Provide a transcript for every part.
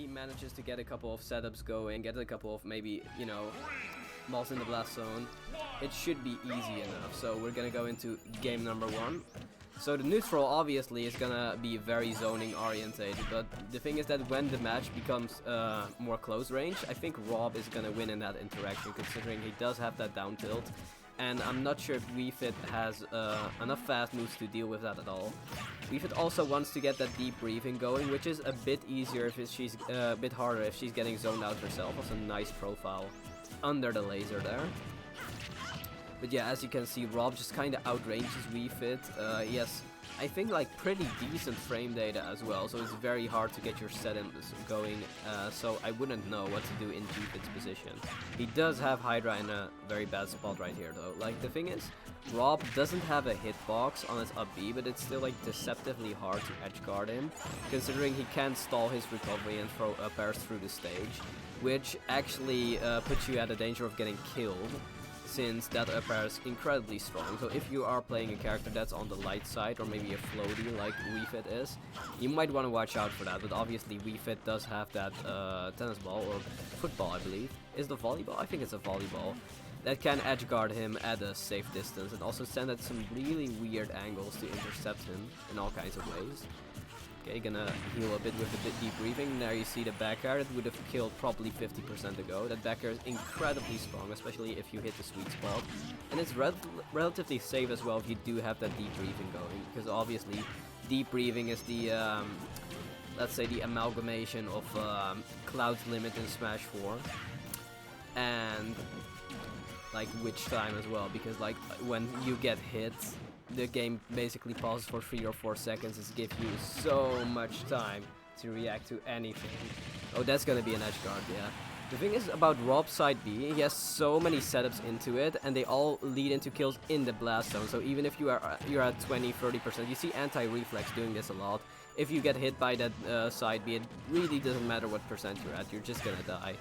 manages to get a couple of setups going, get a couple of maybe, you know, balls in the blast zone, it should be easy enough. So we're gonna go into game number 1. So the neutral obviously is gonna be very zoning orientated, but the thing is that when the match becomes more close range, I think Rob is gonna win in that interaction, considering he does have that down tilt. And I'm not sure if Giifit has enough fast moves to deal with that at all. Giifit also wants to get that deep breathing going, which is a bit easier if she's a bit harder if she's getting zoned out herself. Also nice profile under the laser there. But yeah, as you can see, Rob just kind of outranges Giifit. He has, I think, like pretty decent frame data as well, so it's very hard to get your settings going, so I wouldn't know what to do in Giifit's position. He does have Hydra in a very bad spot right here though. Like, the thing is, Rob doesn't have a hitbox on his up B, but it's still like deceptively hard to edge guard him, considering he can't stall his recovery and throw up airs through the stage, which actually puts you at a danger of getting killed, since that up air is incredibly strong. So if you are playing a character that's on the light side, or maybe a floaty like Giifit is, you might want to watch out for that. But obviously Giifit does have that tennis ball, or football I believe. Is the volleyball? I think it's a volleyball. That can edge guard him at a safe distance, and also send at some really weird angles to intercept him in all kinds of ways. Okay, gonna heal a bit with a bit deep breathing. There you see the back air. It would have killed probably 50% ago. That back air is incredibly strong, especially if you hit the sweet spot. And it's relatively safe as well if you do have that deep breathing going, because obviously deep breathing is the, let's say, the amalgamation of Cloud's Limit in Smash 4. And like Witch Time as well, because like when you get hit, the game basically pauses for 3 or 4 seconds. It gives you so much time to react to anything. Oh, that's gonna be an edge guard, yeah. The thing is about Rob's side B, he has so many setups into it, and they all lead into kills in the blast zone. So even if you're at 20-30%, you see anti-reflex doing this a lot. If you get hit by that side B, it really doesn't matter what percent you're at, you're just gonna die.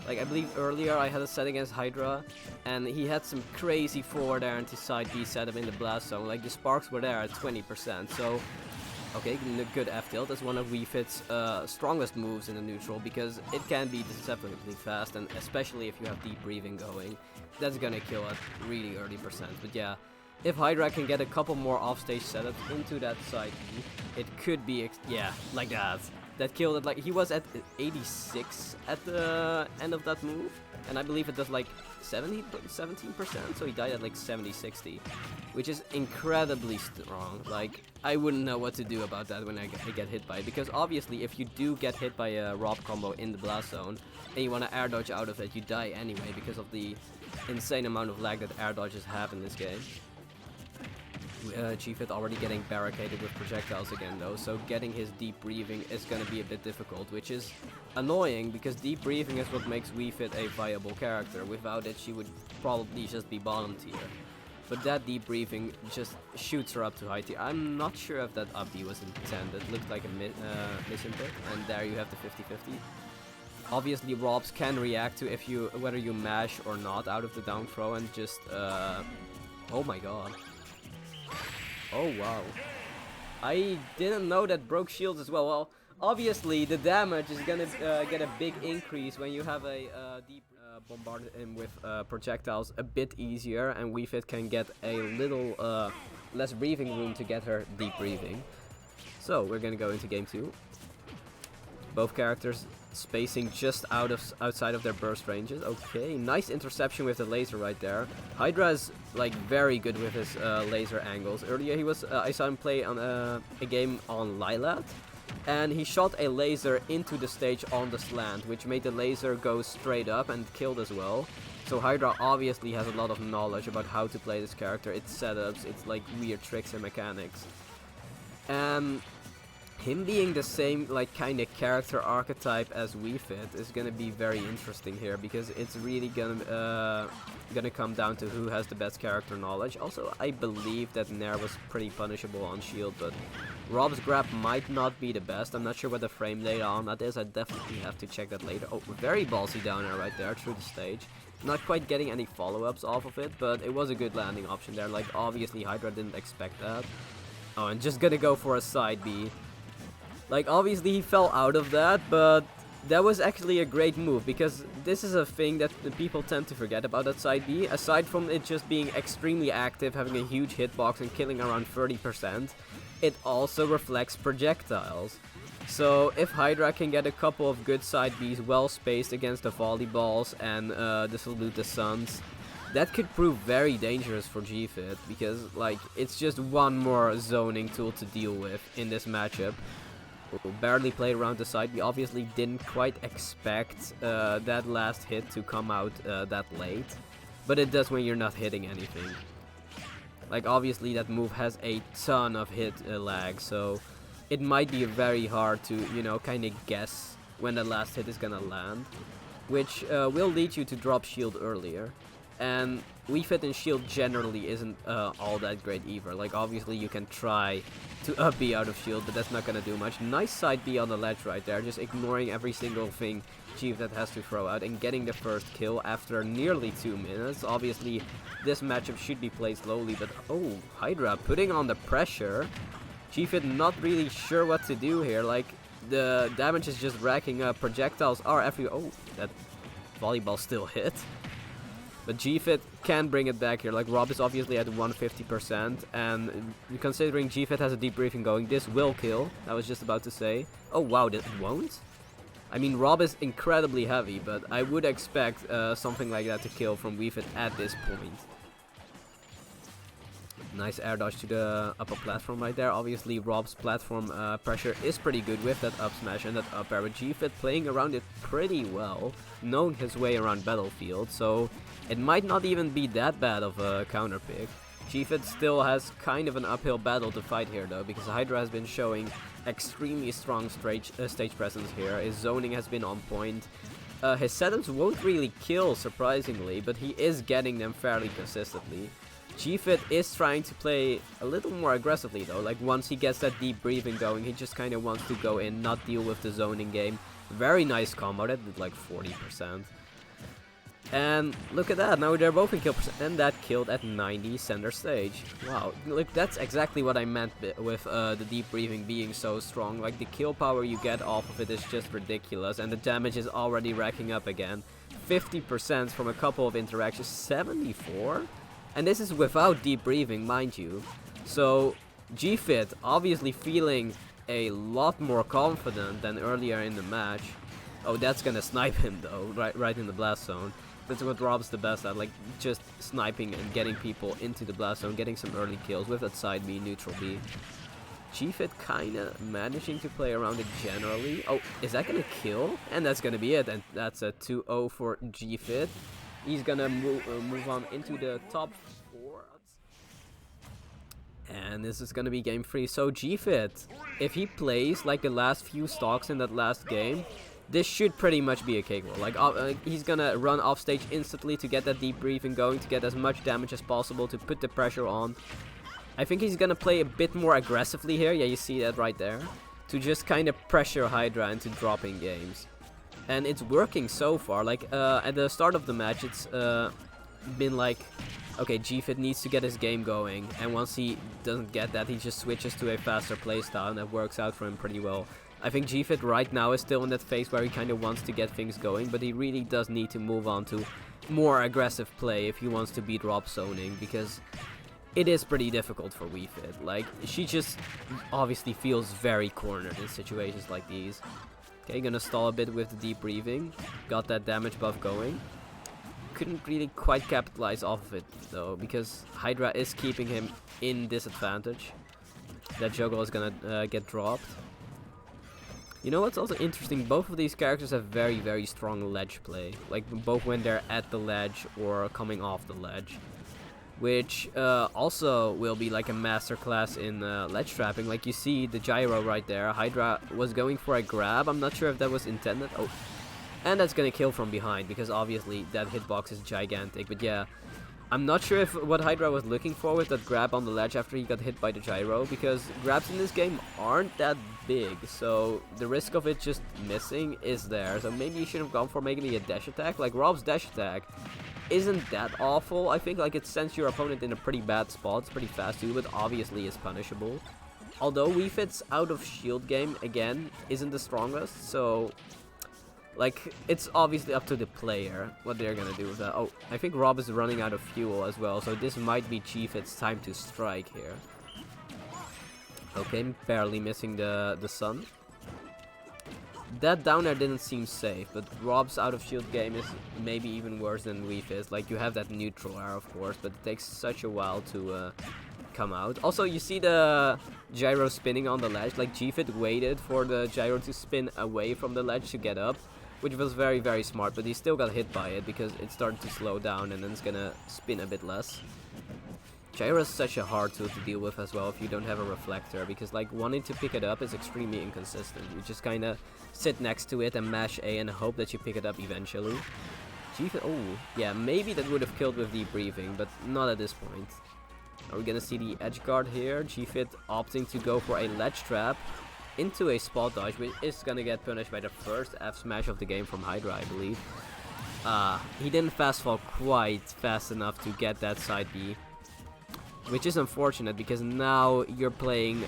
Like, I believe earlier I had a set against Hydra, and he had some crazy forward air into side B setup in the blast zone. Like, the sparks were there at 20%, so okay, good F tilt is one of Giifit's strongest moves in the neutral, because it can be deceptively fast, and especially if you have deep breathing going, that's gonna kill at really early percent. But yeah, if Hydra can get a couple more offstage setups into that side B, it could be, yeah, like that. That killed it. Like, he was at 86 at the end of that move, and I believe it does like 17%, so he died at like 70-60, which is incredibly strong. Like, I wouldn't know what to do about that when I get hit by it, because obviously if you do get hit by a Rob combo in the blast zone and you want to air dodge out of it, you die anyway because of the insane amount of lag that air dodges have in this game. Giifit already getting barricaded with projectiles again though, so getting his deep breathing is gonna be a bit difficult, which is annoying because deep breathing is what makes Giifit a viable character. Without it, she would probably just be bottom tier. But that deep breathing just shoots her up to high tier. I'm not sure if that up B was intended. It looked like a misinput, and there you have the 50-50. Obviously, Robs can react to whether you mash or not out of the down throw, and just oh my god. Oh wow. I didn't know that broke shields as well. Well, obviously the damage is gonna get a big increase when you have a deep bombarded him with projectiles a bit easier, and Giifit can get a little less breathing room to get her deep breathing. So we're gonna go into game 2. Both characters spacing just outside of their burst ranges. Okay, nice interception with the laser right there. Hydra is like very good with his laser angles. Earlier he was I saw him play on a game on Lilat, and he shot a laser into the stage on the slant, which made the laser go straight up and killed as well. So Hydra obviously has a lot of knowledge about how to play this character, its setups, its like weird tricks and mechanics. Him being the same like kind of character archetype as Giifit is gonna be very interesting here, because it's really gonna come down to who has the best character knowledge. Also, I believe that Nair was pretty punishable on shield, but Rob's grab might not be the best. I'm not sure what the frame data on that is. I definitely have to check that later. Oh, very ballsy down air right there through the stage. Not quite getting any follow-ups off of it, but it was a good landing option there. Like, obviously Hydra didn't expect that. Oh, and just gonna go for a side B. Like, obviously he fell out of that, but that was actually a great move, because this is a thing that the people tend to forget about that side B. Aside from it just being extremely active, having a huge hitbox and killing around 30%, it also reflects projectiles. So if Hydra can get a couple of good side Bs well spaced against the volleyballs and the Salute the Suns, that could prove very dangerous for Giifit, because like it's just one more zoning tool to deal with in this matchup. Barely played around the side. We obviously didn't quite expect that last hit to come out that late, but it does when you're not hitting anything. Like obviously that move has a ton of hit lag, so it might be very hard to, you know, kind of guess when the last hit is gonna land, which will lead you to drop shield earlier. And Giifit and shield generally isn't all that great either. Like obviously you can try to up B out of shield, but that's not gonna do much. Nice side B on the ledge right there, just ignoring every single thing Giifit has to throw out and getting the first kill after nearly 2 minutes. Obviously this matchup should be played slowly, but oh, Hydra putting on the pressure. Giifit not really sure what to do here. Like the damage is just racking up. Projectiles are oh, that volleyball still hit. But Giifit can bring it back here. Like Rob is obviously at 150%, and considering Giifit has a debriefing going, this will kill. I was just about to say. Oh wow, it won't? I mean, Rob is incredibly heavy, but I would expect something like that to kill from Giifit at this point. Nice air dodge to the upper platform right there. Obviously Rob's platform pressure is pretty good with that up smash and that up air, but Giifit playing around it pretty well, knowing his way around battlefield, so it might not even be that bad of a counter pick. Giifit still has kind of an uphill battle to fight here though, because Hydra has been showing extremely strong stage presence here. His zoning has been on point. His setups won't really kill surprisingly, but he is getting them fairly consistently. Giifit is trying to play a little more aggressively though, like once he gets that deep breathing going, he just kind of wants to go in, not deal with the zoning game. Very nice combo, that did like 40%. And look at that, now they're both in kill percent, and that killed at 90 center stage. Wow, look, that's exactly what I meant with the deep breathing being so strong. Like the kill power you get off of it is just ridiculous, and the damage is already racking up again. 50% from a couple of interactions, 74? And this is without deep breathing, mind you. So Giifit obviously feeling a lot more confident than earlier in the match. Oh, that's gonna snipe him though, right in the blast zone. That's what Rob's the best at, like just sniping and getting people into the blast zone, getting some early kills with that side B, neutral B. Giifit kinda managing to play around it generally. Oh, is that gonna kill? And that's gonna be it, and that's a 2-0 for Giifit. He's gonna move on into the top 4. And this is gonna be game 3. So Giifit, if he plays like the last few stocks in that last game, this should pretty much be a cakewalk. Like he's gonna run off stage instantly to get that deep breathing going, to get as much damage as possible, to put the pressure on. I think he's gonna play a bit more aggressively here. Yeah, you see that right there. To just kind of pressure Hydra into dropping games. And it's working so far. Like at the start of the match, it's been like, okay, Giifit needs to get his game going, and once he doesn't get that, he just switches to a faster playstyle, and that works out for him pretty well. I think Giifit right now is still in that phase where he kind of wants to get things going, but he really does need to move on to more aggressive play if he wants to beat Rob zoning, because it is pretty difficult for Giifit. Like, she just obviously feels very cornered in situations like these. Okay, gonna stall a bit with the deep breathing. Got that damage buff going. Couldn't really quite capitalize off of it though, because Hydra is keeping him in disadvantage. That juggle is gonna get dropped. You know what's also interesting? Both of these characters have very, very strong ledge play. Like both when they're at the ledge or coming off the ledge. Which also will be like a masterclass in ledge trapping. Like you see the gyro right there. Hydra was going for a grab. I'm not sure if that was intended. Oh, and that's gonna kill from behind, because obviously that hitbox is gigantic. But yeah, I'm not sure if what Hydra was looking for with that grab on the ledge after he got hit by the gyro, because grabs in this game aren't that big, so the risk of it just missing is there. So maybe you should have gone for maybe a dash attack. Like Rob's dash attack isn't that awful. I think like it sends your opponent in a pretty bad spot. It's pretty fast too, but obviously is punishable. Although Giifit's out of shield game again isn't the strongest, so Like, it's obviously up to the player what they're gonna do with that. Oh, I think Rob is running out of fuel as well, so this might be Giifit's time to strike here. Okay, barely missing the sun. That down there didn't seem safe, but Rob's out of shield game is maybe even worse than Giifit's. Like, you have that neutral air, of course, but it takes such a while to come out. Also, you see the gyro spinning on the ledge. Like, Giifit waited for the gyro to spin away from the ledge to get up, which was very, very smart, but he still got hit by it because it started to slow down and then it's gonna spin a bit less. Gyro is such a hard tool to deal with as well if you don't have a reflector, because like wanting to pick it up is extremely inconsistent. You just kind of sit next to it and mash A and hope that you pick it up eventually. Giifit, oh yeah, maybe that would have killed with debriefing, but not at this point. Are we gonna see the edge guard here? Giifit opting to go for a ledge trap into a spot dodge, which is gonna get punished by the first F smash of the game from Hydra, I believe. He didn't fast fall quite fast enough to get that side B, which is unfortunate because now you're playing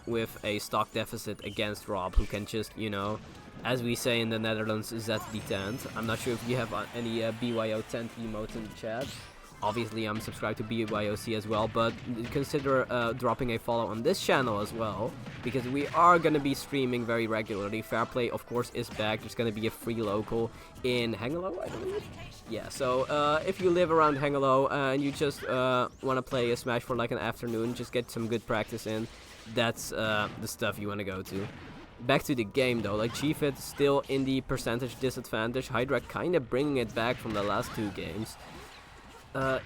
with a stock deficit against Rob, who can just, you know, as we say in the Netherlands, zet die tent. I'm not sure if you have any BYO tent emotes in the chat. Obviously, I'm subscribed to BYOC as well, but consider dropping a follow on this channel as well, because we are going to be streaming very regularly. Fairplay, of course, is back. There's going to be a free local in Hengelo, I believe. Yeah, so if you live around Hengelo and you just want to play a Smash for like an afternoon, just get some good practice in, that's the stuff you want to go to. Back to the game though, like Giifit still in the percentage disadvantage. Hydra kind of bringing it back from the last 2 games.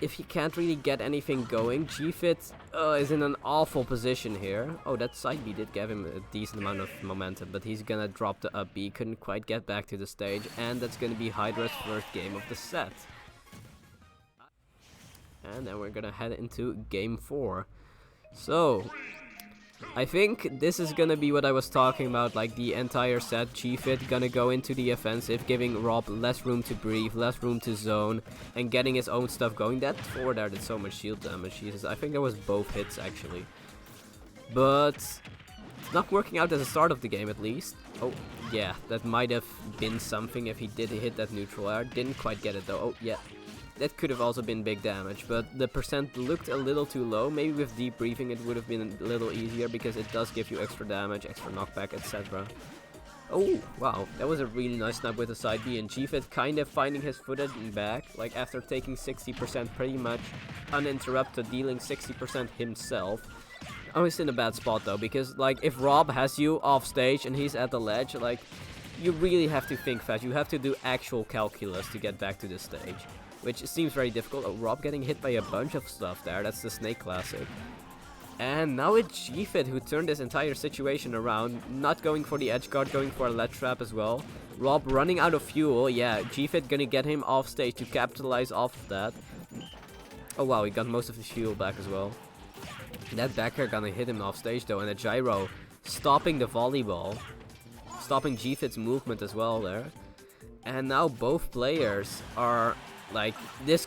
If he can't really get anything going, Giifit is in an awful position here. Oh, that side B did give him a decent amount of momentum, but he's gonna drop the up B, couldn't quite get back to the stage, and that's gonna be Hydra's first game of the set. And then we're gonna head into game 4. So, I think this is gonna be what I was talking about, like the entire set. Giifit gonna go into the offensive, giving Rob less room to breathe, less room to zone, and getting his own stuff going. That forward there did so much shield damage, Jesus. I think that was both hits actually. But it's not working out at the start of the game at least. Oh, yeah, that might have been something if he did hit that neutral air. Didn't quite get it though. Oh, yeah. That could have also been big damage, but the percent looked a little too low. Maybe with debriefing it would have been a little easier, because it does give you extra damage, extra knockback, etc. Oh, wow, that was a really nice snap with the side B, and Giifit kind of finding his footing back, like after taking 60% pretty much uninterrupted, dealing 60% himself. Oh, he's in a bad spot though, because like if Rob has you off stage and he's at the ledge, like you really have to think fast. You have to do actual calculus to get back to the stage, which seems very difficult. Oh, Rob getting hit by a bunch of stuff there. That's the Snake Classic. And now it's Giifit who turned this entire situation around. Not going for the edge guard, going for a ledge trap as well. Rob running out of fuel. Yeah, Giifit gonna get him off stage to capitalize off of that. Oh wow, he got most of his fuel back as well. That back air gonna hit him off stage though. And a gyro stopping the volleyball. Stopping Giifit's movement as well there. And now both players are... like, this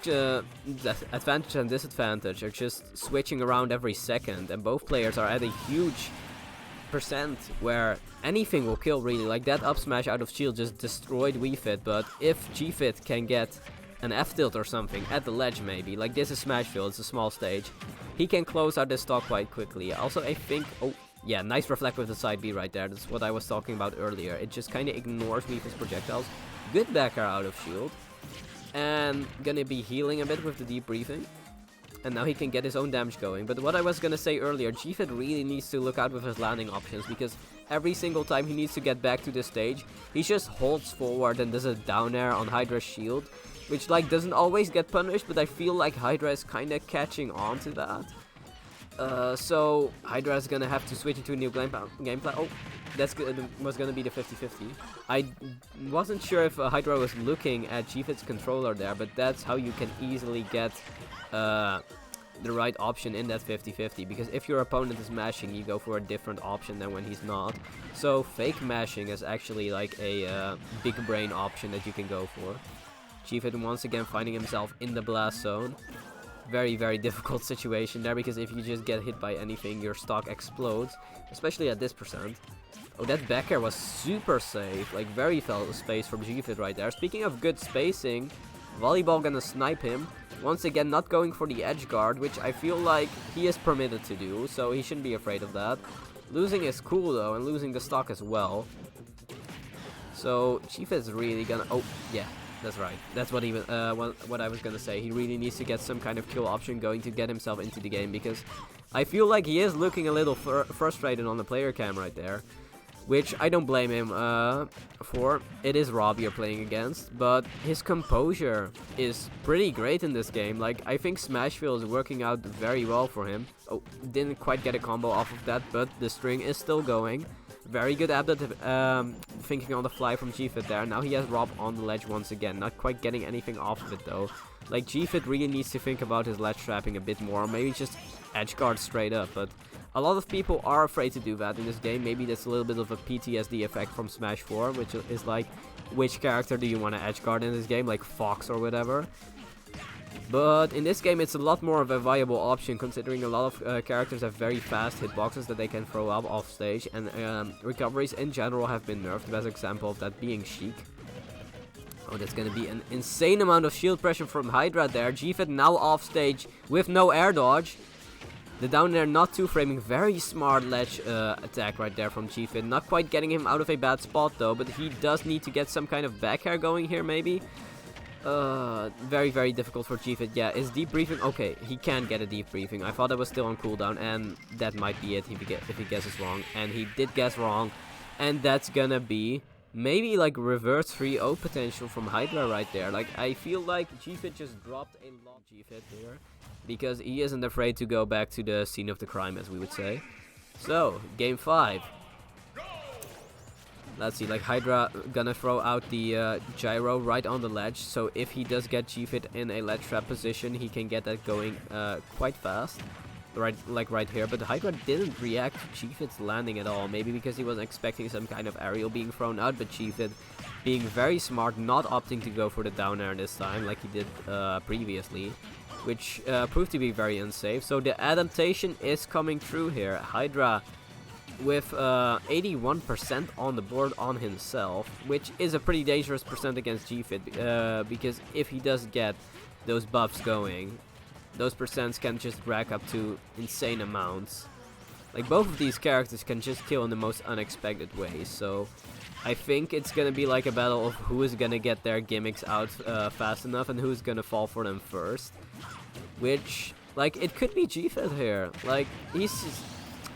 advantage and disadvantage are just switching around every second, and both players are at a huge percent where anything will kill really. Like that up smash out of shield just destroyed Giifit, but if Giifit can get an F tilt or something at the ledge maybe, like this is Smashville, it's a small stage, he can close out this stock quite quickly. Also I think, oh yeah, nice reflect with the side B right there, that's what I was talking about earlier. It just kind of ignores Giifit's projectiles. Good back air out of shield. And gonna be healing a bit with the debriefing. And now he can get his own damage going. But what I was gonna say earlier, Giifit really needs to look out with his landing options, because every single time he needs to get back to the stage, he just holds forward and does a down air on Hydra's shield, which like doesn't always get punished, but I feel like Hydra is kinda catching on to that. So Hydra is gonna have to switch into a new gameplay. Oh, that's was gonna be the 50-50. I wasn't sure if Hydra was looking at Giifit's controller there, but that's how you can easily get the right option in that 50-50. Because if your opponent is mashing, you go for a different option than when he's not. So fake mashing is actually like a big brain option that you can go for. Giifit once again finding himself in the blast zone. very, very difficult situation there, because if you just get hit by anything, your stock explodes, especially at this percent. Oh, that back air was super safe, like very well spaced from Giifit right there. Speaking of good spacing, Volleyball gonna snipe him. Once again, not going for the edge guard, which I feel like he is permitted to do, so he shouldn't be afraid of that. Losing is cool though, and losing the stock as well. So Giifit's really gonna... Oh, yeah, that's right. That's what what I was gonna say. He really needs to get some kind of kill option going to get himself into the game, because I feel like he is looking a little frustrated on the player cam right there. Which I don't blame him for. It is Rob you're playing against, but his composure is pretty great in this game. Like, I think Smashville is working out very well for him. Oh, didn't quite get a combo off of that, but the string is still going. Very good thinking on the fly from Giifit there. Now he has Rob on the ledge once again. Not quite getting anything off of it though. Like, Giifit really needs to think about his ledge trapping a bit more. Or maybe just edge guard straight up, but... A lot of people are afraid to do that in this game. Maybe that's a little bit of a PTSD effect from Smash 4, which is like, which character do you want to edge guard in this game, like Fox or whatever. But in this game, it's a lot more of a viable option, considering a lot of characters have very fast hitboxes that they can throw up off stage, and recoveries in general have been nerfed. The best example of that being Sheik. Oh, that's gonna be an insane amount of shield pressure from Hydra there. Giifit now off stage with no air dodge. The down there not two framing, very smart ledge attack right there from Giifit. Not quite getting him out of a bad spot though, but he does need to get some kind of back air going here maybe. Very, very difficult for Giifit. Yeah, is deep briefing? Okay, he can get a deep briefing. I thought that was still on cooldown, and that might be it if he guesses wrong. And he did guess wrong, and that's gonna be maybe like reverse 3-0 potential from Hydra right there. Like, I feel like Giifit just dropped a lot of Giifit here, because he isn't afraid to go back to the scene of the crime, as we would say. So, game 5. Let's see, like Hydra gonna throw out the gyro right on the ledge, so if he does get Giifit in a ledge trap position, he can get that going quite fast. Right here, but Hydra didn't react to Giifit's landing at all, maybe because he was expecting some kind of aerial being thrown out, but Giifit, being very smart, not opting to go for the down air this time, like he did previously, which proved to be very unsafe. So the adaptation is coming through here. Hydra with 81% on the board on himself, which is a pretty dangerous percent against Giifit, because if he does get those buffs going, those percents can just rack up to insane amounts. Like, both of these characters can just kill in the most unexpected ways, so I think it's gonna be like a battle of who is gonna get their gimmicks out fast enough and who's gonna fall for them first. Which, like, it could be Giifit here. Like, he's...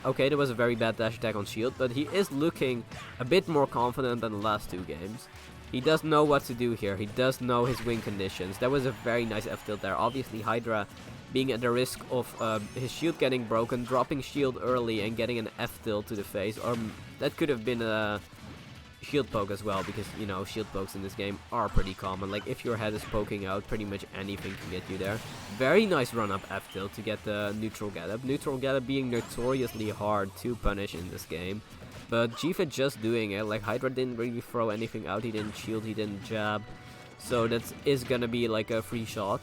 Okay, there was a very bad dash attack on shield, but he is looking a bit more confident than the last two games. He does know what to do here. He does know his win conditions. That was a very nice F-tilt there. Obviously, Hydra being at the risk of his shield getting broken, dropping shield early and getting an F-tilt to the face. Or that could have been a shield poke as well, because, you know, shield pokes in this game are pretty common. Like, if your head is poking out, pretty much anything can get you there. Very nice run-up F-tilt to get the neutral get-up. Neutral get-up being notoriously hard to punish in this game. But Giifit just doing it. Like, Hydra didn't really throw anything out. He didn't shield, he didn't jab. So that is gonna be like a free shot.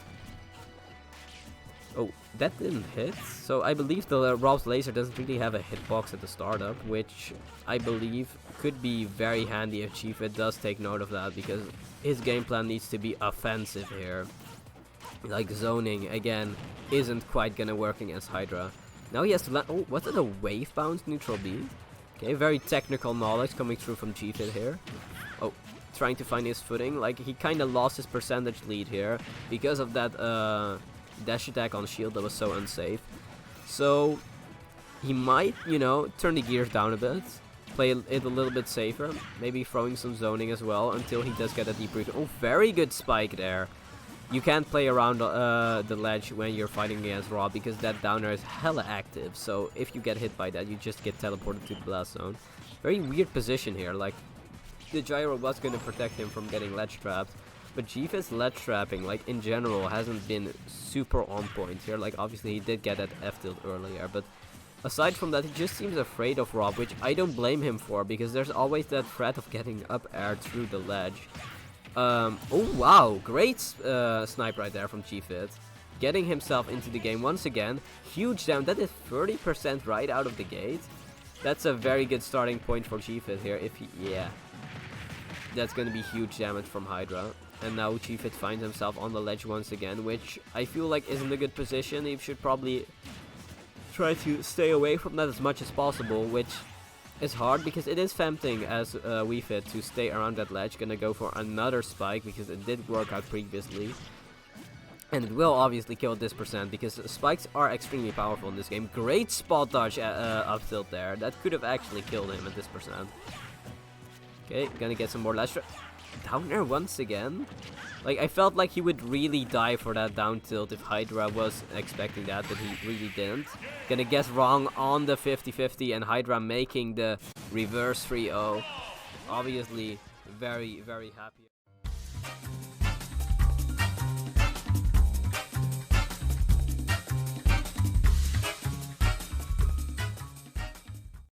Oh, that didn't hit. So I believe the Rob's laser doesn't really have a hitbox at the startup, which I believe could be very handy if Giifit does take note of that, because his game plan needs to be offensive here. Like, zoning, again, isn't quite gonna work against Hydra. Now he has to land... Oh, was it a wave bounce neutral B? Okay, very technical knowledge coming through from Giifit here. Oh, trying to find his footing. Like, he kind of lost his percentage lead here because of that dash attack on shield that was so unsafe. So, he might, you know, turn the gears down a bit. Play it a little bit safer. Maybe throwing some zoning as well until he does get a deep briefing. Oh, very good spike there. You can't play around the ledge when you're fighting against Rob, because that downer is hella active. So if you get hit by that, you just get teleported to the blast zone. Very weird position here. Like, the gyro was going to protect him from getting ledge trapped, but Giifit's ledge trapping, like, in general, hasn't been super on point here. Like, obviously he did get that F-tilt earlier, but aside from that, he just seems afraid of Rob, which I don't blame him for, because there's always that threat of getting up air through the ledge. Oh wow, great snipe right there from Giifit. getting himself into the game once again. Huge down. That is 30% right out of the gate. That's a very good starting point for Giifit here. If he, yeah, that's gonna be huge damage from Hydra. And now Giifit finds himself on the ledge once again, which I feel like isn't a good position. He should probably try to stay away from that as much as possible, which is hard because it is tempting as Giifit to stay around that ledge. Gonna go for another spike because it did work out previously. And it will obviously kill this percent because spikes are extremely powerful in this game. Great spot dodge up tilt there. That could have actually killed him at this percent. Okay, gonna get some more ledge. Down there once again. Like, I felt like he would really die for that down tilt if Hydra was expecting that, but he really didn't. Gonna guess wrong on the 50-50 and Hydra making the reverse 3-0. Obviously, very, very happy.